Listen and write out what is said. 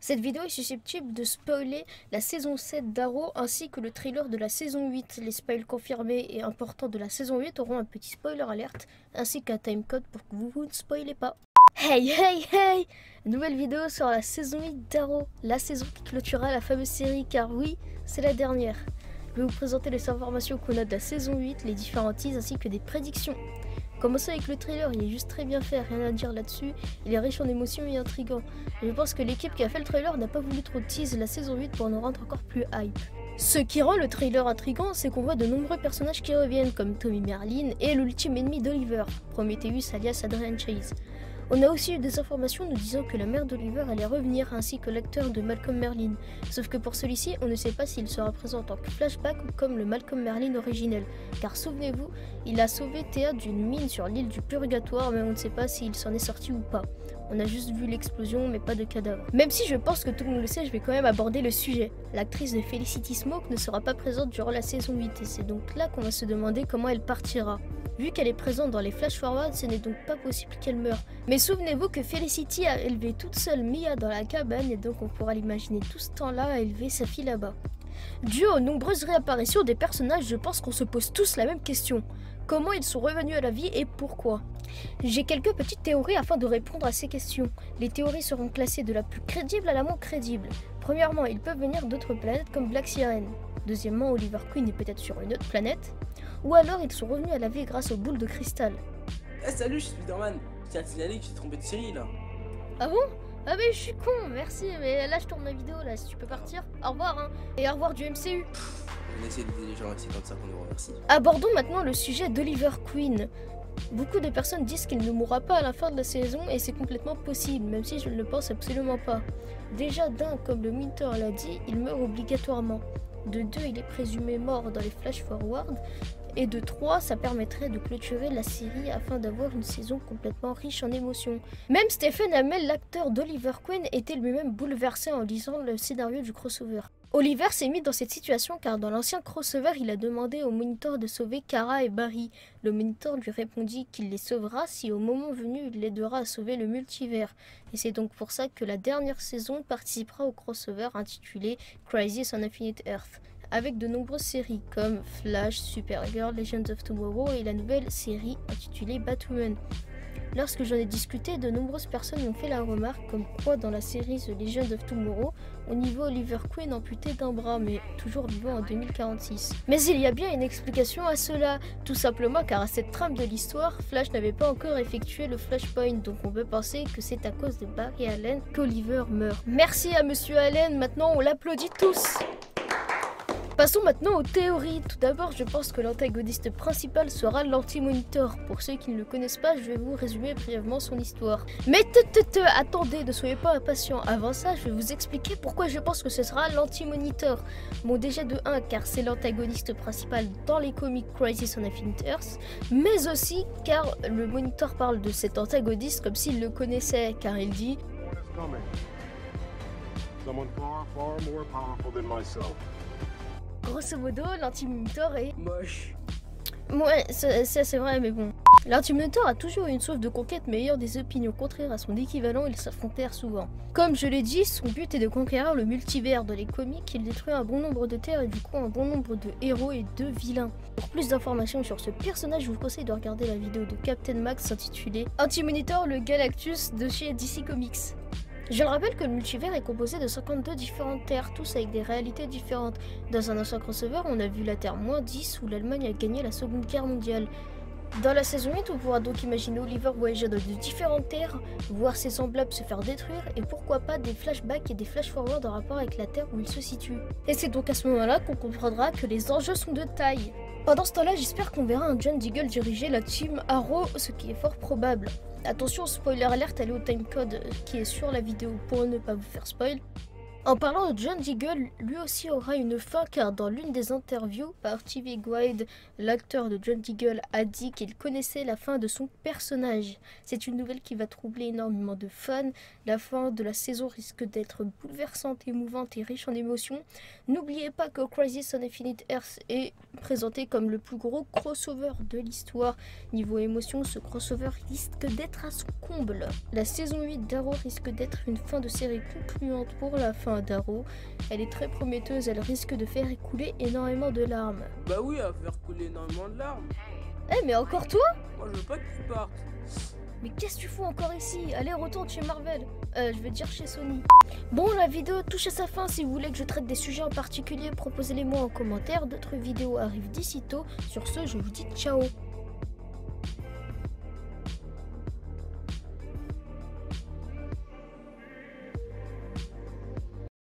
Cette vidéo est susceptible de spoiler la saison 7 d'Arrow ainsi que le trailer de la saison 8. Les spoils confirmés et importants de la saison 8 auront un petit spoiler alerte ainsi qu'un timecode pour que vous ne spoilez pas. Hey hey hey! Nouvelle vidéo sur la saison 8 d'Arrow, la saison qui clôturera la fameuse série car oui, c'est la dernière. Je vais vous présenter les informations qu'on a de la saison 8, les différents teas ainsi que des prédictions. Commençons avec le trailer, il est juste très bien fait, rien à dire là-dessus, il est riche en émotions et intriguant. Je pense que l'équipe qui a fait le trailer n'a pas voulu trop teaser la saison 8 pour nous rendre encore plus hype. Ce qui rend le trailer intriguant, c'est qu'on voit de nombreux personnages qui reviennent, comme Tommy Merlyn et l'ultime ennemi d'Oliver, Prometheus alias Adrian Chase. On a aussi eu des informations nous disant que la mère d'Oliver allait revenir ainsi que l'acteur de Malcolm Merlyn. Sauf que pour celui-ci, on ne sait pas s'il sera présent en tant que flashback ou comme le Malcolm Merlyn originel. Car souvenez-vous, il a sauvé Thea d'une mine sur l'île du Purgatoire, mais on ne sait pas s'il s'en est sorti ou pas. On a juste vu l'explosion, mais pas de cadavre. Même si je pense que tout le monde le sait, je vais quand même aborder le sujet. L'actrice de Felicity Smoke ne sera pas présente durant la saison 8, et c'est donc là qu'on va se demander comment elle partira. Vu qu'elle est présente dans les flash-forwards, ce n'est donc pas possible qu'elle meure. Mais souvenez-vous que Felicity a élevé toute seule Mia dans la cabane, et donc on pourra l'imaginer tout ce temps-là à élever sa fille là-bas. Dû aux nombreuses réapparitions des personnages, je pense qu'on se pose tous la même question. Comment ils sont revenus à la vie et pourquoi? J'ai quelques petites théories afin de répondre à ces questions. Les théories seront classées de la plus crédible à la moins crédible. Premièrement, ils peuvent venir d'autres planètes comme Black Siren. Deuxièmement, Oliver Queen est peut-être sur une autre planète. Ou alors ils sont revenus à la vie grâce aux boules de cristal. Eh salut, je suis Spider-Man. Je tiens à te signaler que j'ai trompé de série là. Ah bon? Ah mais je suis con, merci, mais là je tourne ma vidéo là, si tu peux partir. Au revoir hein, et au revoir du MCU. On essaie d'aider les gens et c'est comme ça qu'on nous remercie. Abordons maintenant le sujet d'Oliver Queen. Beaucoup de personnes disent qu'il ne mourra pas à la fin de la saison et c'est complètement possible, même si je ne le pense absolument pas. Déjà d'un, comme le Monitor l'a dit, il meurt obligatoirement. De 2, il est présumé mort dans les flash-forward. Et de 3, ça permettrait de clôturer la série afin d'avoir une saison complètement riche en émotions. Même Stephen Amell, l'acteur d'Oliver Queen, était lui-même bouleversé en lisant le scénario du crossover. Oliver s'est mis dans cette situation car dans l'ancien crossover, il a demandé au Monitor de sauver Kara et Barry. Le Monitor lui répondit qu'il les sauvera si au moment venu il l'aidera à sauver le multivers. Et c'est donc pour ça que la dernière saison participera au crossover intitulé Crisis on Infinite Earth, avec de nombreuses séries comme Flash, Supergirl, Legends of Tomorrow et la nouvelle série intitulée Batwoman. Lorsque j'en ai discuté, de nombreuses personnes m'ont fait la remarque comme quoi dans la série The Legend of Tomorrow, on y voit Oliver Queen amputé d'un bras, mais toujours vivant en 2046. Mais il y a bien une explication à cela, tout simplement car à cette trame de l'histoire, Flash n'avait pas encore effectué le Flashpoint, donc on peut penser que c'est à cause de Barry Allen qu'Oliver meurt. Merci à Monsieur Allen, maintenant on l'applaudit tous. Passons maintenant aux théories. Tout d'abord, je pense que l'antagoniste principal sera l'Anti-Monitor. Pour ceux qui ne le connaissent pas, je vais vous résumer brièvement son histoire. Mais attendez, ne soyez pas impatients. Avant ça, je vais vous expliquer pourquoi je pense que ce sera l'Anti-Monitor. Bon, déjà de 1, car c'est l'antagoniste principal dans les comics Crisis on Infinite Earth, mais aussi car le Monitor parle de cet antagoniste comme s'il le connaissait, car il dit Someone far, far more powerful than myself. grosso modo, l'Anti-Monitor est... Moche. Ouais, ça c'est vrai, mais bon. L'Anti-Monitor a toujours eu une soif de conquête, mais ayant des opinions contraires à son équivalent, ils s'affrontèrent souvent. Comme je l'ai dit, son but est de conquérir le multivers. Dans les comics, il détruit un bon nombre de terres et du coup un bon nombre de héros et de vilains. Pour plus d'informations sur ce personnage, je vous conseille de regarder la vidéo de Captain Max intitulée Anti-Monitor, le Galactus de chez DC Comics. Je le rappelle que le multivers est composé de 52 différentes terres, tous avec des réalités différentes. Dans un ancien crossover, on a vu la Terre -10 où l'Allemagne a gagné la Seconde Guerre mondiale. Dans la saison 8, on pourra donc imaginer Oliver voyager dans de différentes terres, voir ses semblables se faire détruire et pourquoi pas des flashbacks et des flash-forwards en rapport avec la Terre où il se situe. Et c'est donc à ce moment-là qu'on comprendra que les enjeux sont de taille. Pendant ce temps-là, j'espère qu'on verra un John Diggle diriger la team Arrow, ce qui est fort probable. Attention, spoiler alert, allez au timecode qui est sur la vidéo pour ne pas vous faire spoil. En parlant de John Diggle, lui aussi aura une fin car dans l'une des interviews par TV Guide, l'acteur de John Diggle a dit qu'il connaissait la fin de son personnage. C'est une nouvelle qui va troubler énormément de fans. La fin de la saison risque d'être bouleversante, émouvante et riche en émotions. N'oubliez pas que Crisis on Infinite Earth est présenté comme le plus gros crossover de l'histoire. Niveau émotion, ce crossover risque d'être à son comble. La saison 8 d'Arrow risque d'être une fin de série concluante pour la fin d'Arrow. Elle est très prometteuse, elle risque de faire écouler énormément de larmes. Bah oui, elle va faire couler énormément de larmes. Eh mais encore toi? Moi je veux pas que tu partes. Mais qu'est-ce que tu fous encore ici? Allez, retourne chez Marvel. Je veux dire chez Sony. Bon, la vidéo touche à sa fin. Si vous voulez que je traite des sujets en particulier, proposez-les moi en commentaire. D'autres vidéos arrivent d'ici tôt. Sur ce, je vous dis ciao.